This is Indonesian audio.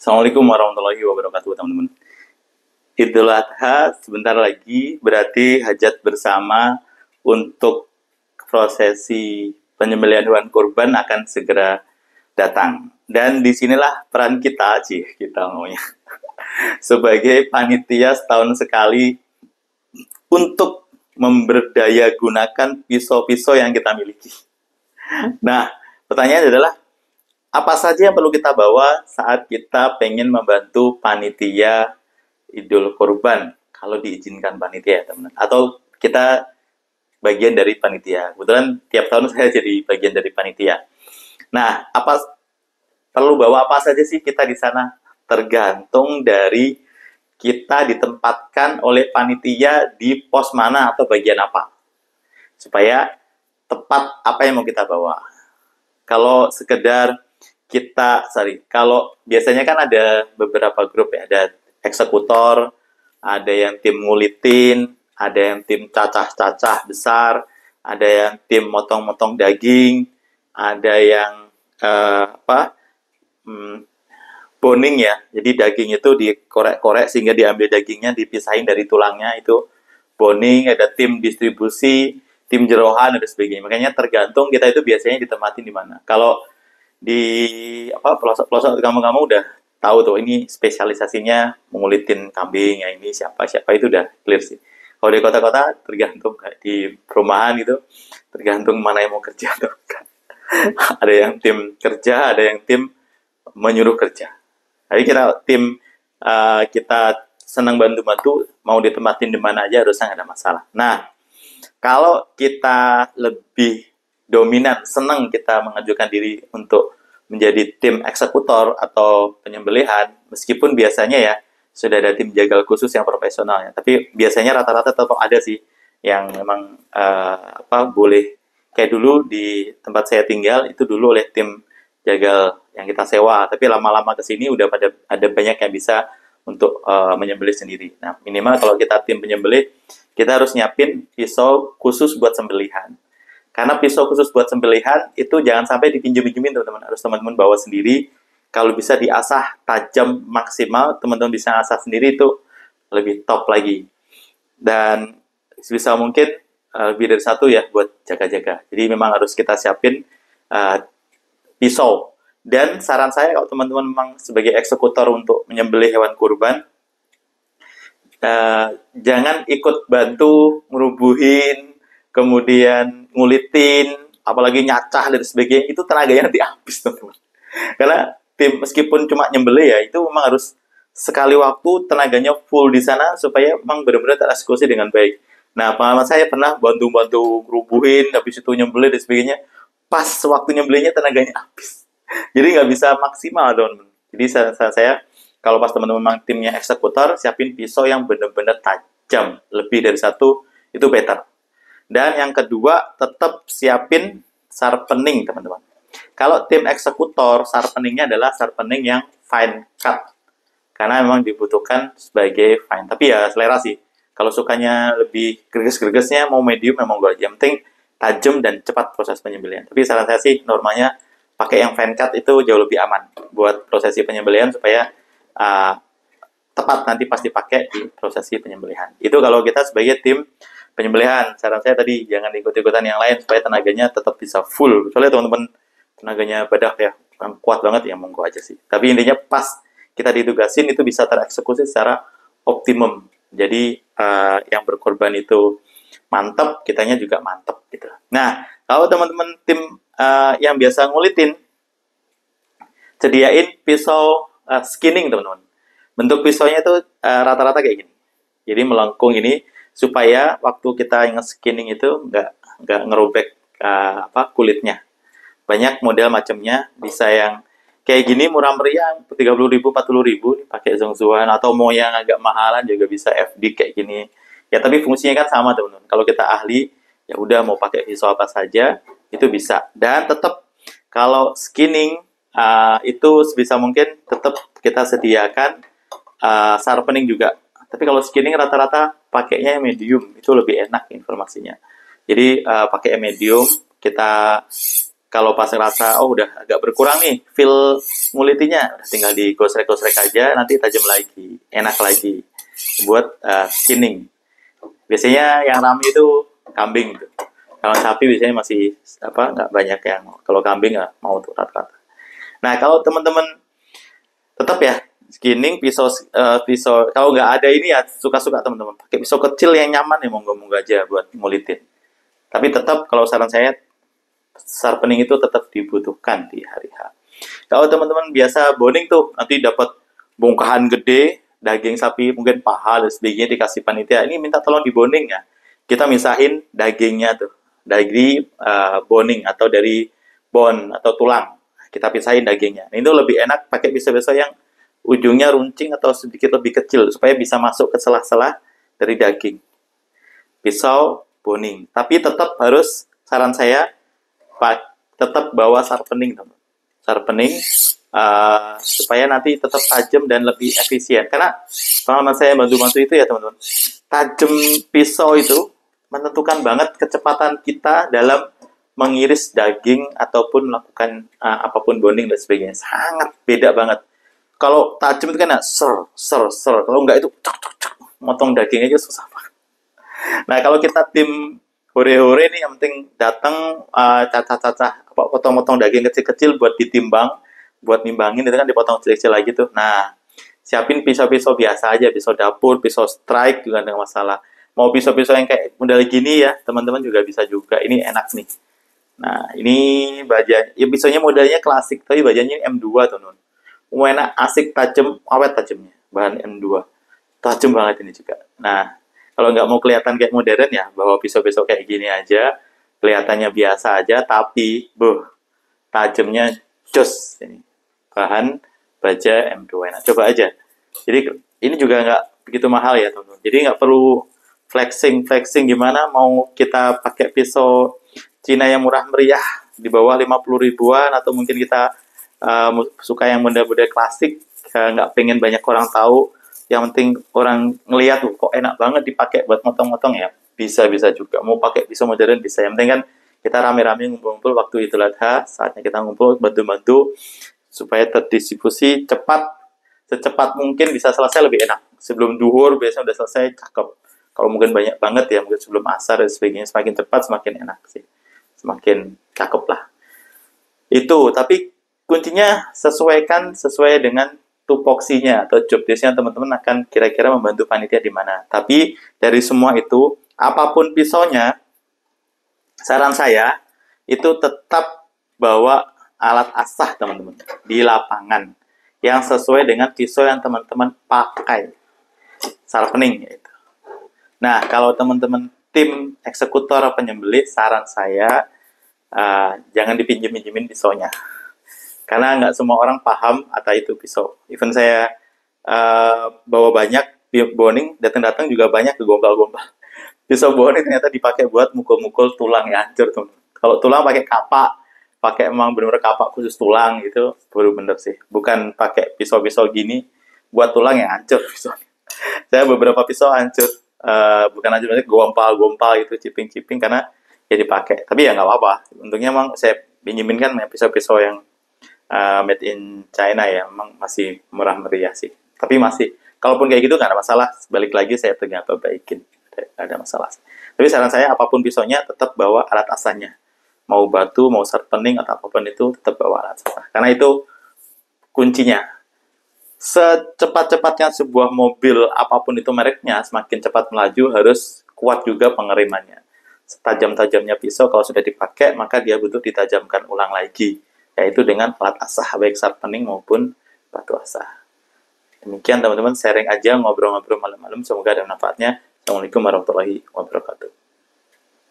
Assalamualaikum warahmatullahi wabarakatuh, teman-teman. Idul Adha sebentar lagi, berarti hajat bersama untuk prosesi penyembelihan hewan kurban akan segera datang. Dan disinilah peran kita, kita maunya, sebagai panitia setahun sekali untuk memberdaya gunakan pisau-pisau yang kita miliki. Nah, pertanyaannya adalah, apa saja yang perlu kita bawa saat kita pengen membantu panitia Idul Kurban, kalau diizinkan panitia, teman-teman, atau kita bagian dari panitia. Kebetulan tiap tahun saya jadi bagian dari panitia. Nah, perlu bawa apa saja sih kita di sana? Tergantung dari kita ditempatkan oleh panitia di pos mana atau bagian apa, supaya tepat apa yang mau kita bawa. Kalau sekedar kalau biasanya kan ada beberapa grup ya, ada eksekutor, ada yang tim ngulitin, ada yang tim cacah-cacah besar, ada yang tim motong-motong daging, ada yang boning ya, jadi daging itu dikorek-korek sehingga diambil dagingnya, dipisahin dari tulangnya, itu boning. Ada tim distribusi, tim jerohan, dan sebagainya. Makanya tergantung kita itu biasanya ditempatin di mana. Kalau di pelosok kamu udah tahu tuh, ini spesialisasinya mengulitin kambing, ya ini siapa itu udah clear sih. Kalau di kota-kota tergantung, kayak di perumahan gitu, tergantung mana yang mau kerja tuh. Ada yang tim kerja, ada yang tim menyuruh kerja. Jadi kita senang bantu-bantu, mau ditempatin di mana aja harusnya nggak ada masalah. Nah, kalau kita lebih dominan, senang kita mengajukan diri untuk menjadi tim eksekutor atau penyembelihan, meskipun biasanya ya sudah ada tim jagal khusus yang profesional ya, tapi biasanya rata-rata tetap ada sih yang memang boleh. Kayak dulu di tempat saya tinggal itu dulu oleh tim jagal yang kita sewa, tapi lama-lama kesini udah ada banyak yang bisa untuk menyembelih sendiri. Nah, minimal kalau kita tim penyembelih, kita harus nyiapin pisau khusus buat sembelihan. Karena pisau khusus buat sembelihan itu jangan sampai dipinjem-pinjemin, teman-teman. Harus teman-teman bawa sendiri. Kalau bisa diasah tajam maksimal, teman-teman bisa asah sendiri, itu lebih top lagi. Dan sebisa mungkin lebih dari satu ya buat jaga-jaga. Jadi memang harus kita siapin pisau. Dan saran saya kalau teman-teman memang sebagai eksekutor untuk menyembelih hewan kurban, jangan ikut bantu ngerubuhin, kemudian ngulitin, apalagi nyacah dan sebagainya. Itu tenaganya nanti habis, teman-teman. Karena tim meskipun cuma nyembelih ya, itu memang harus sekali waktu tenaganya full di sana supaya memang benar-benar tereksekusi dengan baik. Nah, pengalaman saya pernah bantu-bantu ngerubuhin, habis itu nyembelih dan sebagainya. Pas waktu nyembelihnya tenaganya habis. Jadi nggak bisa maksimal, teman-teman. Jadi saya kalau pas teman-teman memang timnya eksekutor, siapin pisau yang benar-benar tajam, lebih dari satu, itu better. Dan yang kedua, tetap siapin sharpening, teman-teman. Kalau tim eksekutor, sharpeningnya adalah sharpening yang fine cut, karena memang dibutuhkan sebagai fine. Tapi ya selera sih. Kalau sukanya lebih greges-gregesnya, mau medium, memang gue aja. Yang penting tajam dan cepat proses penyembelihan. Tapi saran saya sih, normalnya pakai yang fine cut itu jauh lebih aman buat prosesi penyembelihan, supaya tepat nanti pas dipakai di prosesi penyembelihan. Itu kalau kita sebagai tim penyembelihan. Saran saya tadi, jangan ikut-ikutan yang lain supaya tenaganya tetap bisa full. Soalnya teman-teman tenaganya badak ya, kuat banget ya, monggo aja sih. Tapi intinya pas kita ditugasin itu bisa tereksekusi secara optimum. Jadi yang berkorban itu mantap, kitanya juga mantap gitu. Nah, kalau teman-teman tim yang biasa ngulitin, sediain pisau skinning, teman-teman. Bentuk pisaunya itu rata-rata kayak gini. Jadi melengkung ini supaya waktu kita nge-skinning itu nggak ngerobek kulitnya. Banyak model macamnya, bisa yang kayak gini murah meriah, 30.000, 40.000, pakai zongzuan, atau mau yang agak mahalan juga bisa FD kayak gini. Ya tapi fungsinya kan sama, teman-teman. Kalau kita ahli, ya udah mau pakai pisau apa saja itu bisa. Dan tetap kalau skinning itu sebisa mungkin tetap kita sediakan sharpening juga. Tapi kalau skinning rata-rata pakainya medium, itu lebih enak informasinya. Jadi pakai medium, kita Kalau pas ngerasa, oh udah agak berkurang nih, feel ngulitinya, udah tinggal digosrek-gosrek aja, nanti tajam lagi, enak lagi. Buat skinning. Biasanya yang rame itu kambing. Gitu. Kalau sapi biasanya masih nggak banyak yang, kalau kambing nggak mau tuh rata-rata. Nah kalau teman-teman tetap ya, skinning pisau kalau nggak ada ini ya suka-suka teman-teman pakai pisau kecil yang nyaman ya monggo-monggo aja buat ngulitin. Tapi tetap kalau saran saya sharpening itu tetap dibutuhkan di hari H. Kalau teman-teman biasa boning tuh nanti dapat bongkahan gede daging sapi mungkin paha dan sebagainya dikasih panitia ini minta tolong diboning ya. Kita misahin dagingnya tuh dari boning atau dari bone atau tulang. Kita pisahin dagingnya. Ini tuh lebih enak pakai pisau-pisau yang ujungnya runcing atau sedikit lebih kecil supaya bisa masuk ke celah-celah dari daging. Pisau boning. Tapi tetap harus saran saya tetap bawa sharpening, teman. Sharpening supaya nanti tetap tajam dan lebih efisien. Karena pengalaman saya bantu-bantu itu ya teman-teman, tajam pisau itu menentukan banget kecepatan kita dalam mengiris daging ataupun melakukan apapun bonding dan sebagainya. Sangat beda banget. Kalau tajam itu kan ser. Kalau enggak itu cak. Motong daging aja susah banget. Nah kalau kita tim hore-hore nih yang penting datang potong-potong daging kecil-kecil buat ditimbang, buat nimbangin itu kan dipotong kecil-kecil lagi tuh. Nah, siapin pisau-pisau biasa aja, pisau dapur, pisau strike juga enggak masalah. Mau pisau-pisau yang kayak model gini ya, teman-teman juga bisa juga. Ini enak nih. Nah, ini baja, ya pisaunya modelnya klasik, tapi bajanya M2 tuh, Nun. Enak, asik, tajam, awet tajamnya. Bahan M2. Tajam banget ini juga. Nah, kalau nggak mau kelihatan kayak modern ya, bawa pisau-pisau kayak gini aja. Kelihatannya biasa aja, tapi tajamnya jos ini. Bahan baja M2. Nah, coba aja. Jadi ini juga nggak begitu mahal ya, teman-teman. Jadi nggak perlu flexing gimana mau kita pakai pisau Cina yang murah meriah di bawah 50 ribuan atau mungkin kita suka yang benda-benda klasik, nggak pengen banyak orang tahu, yang penting orang ngelihat tuh kok enak banget dipakai buat motong-motong ya, bisa juga. Mau pakai pisau modern bisa, yang penting kan kita rame-rame ngumpul-ngumpul waktu Idul Adha, saatnya kita ngumpul bantu-bantu supaya terdistribusi cepat, secepat mungkin bisa selesai lebih enak. Sebelum duhur biasanya udah selesai, cakep. Kalau mungkin banyak banget ya, mungkin sebelum asar dan sebagainya, semakin cepat semakin enak sih, semakin cakep lah. Itu, tapi kuncinya sesuai dengan tupoksinya atau job desk-nya teman-teman akan kira-kira membantu panitia di mana. Tapi dari semua itu, apapun pisaunya, saran saya itu tetap bawa alat asah teman-teman di lapangan yang sesuai dengan pisau yang teman-teman pakai. Sharpening itu. Nah, kalau teman-teman tim eksekutor penyembelih, saran saya jangan dipinjem-pinjemin pisaunya. Karena nggak semua orang paham atau itu pisau. Even saya bawa banyak boning, datang-datang juga banyak kegombal-gombal. Pisau boning ternyata dipakai buat mukul-mukul tulang ya, hancur tuh. Kalau tulang pakai kapak, pakai emang benar-benar kapak khusus tulang gitu, baru bener sih. Bukan pakai pisau-pisau gini buat tulang ya hancur pisau. Saya beberapa pisau hancur, bukan hancur, gompal-gompal gitu, ciping-ciping karena ya dipakai. Tapi ya nggak apa-apa. Untungnya emang saya pinjemin kan pisau-pisau yang made in China ya, emang masih murah meriah sih. Tapi masih, kalaupun kayak gitu nggak ada masalah. Balik lagi saya tinggal perbaikin, nggak ada masalah. Tapi saran saya apapun pisaunya tetap bawa alat asahnya. Mau batu, mau sharpening atau apapun itu tetap bawa alat asah. Karena itu kuncinya. Secepat-cepatnya sebuah mobil apapun itu mereknya, semakin cepat melaju harus kuat juga pengerimannya. Setajam-tajamnya pisau kalau sudah dipakai maka dia butuh ditajamkan ulang lagi, yaitu dengan alat asah baik sharpening maupun batu asah. Demikian teman-teman, sharing aja ngobrol-ngobrol malam-malam, semoga ada manfaatnya. Assalamualaikum warahmatullahi wabarakatuh.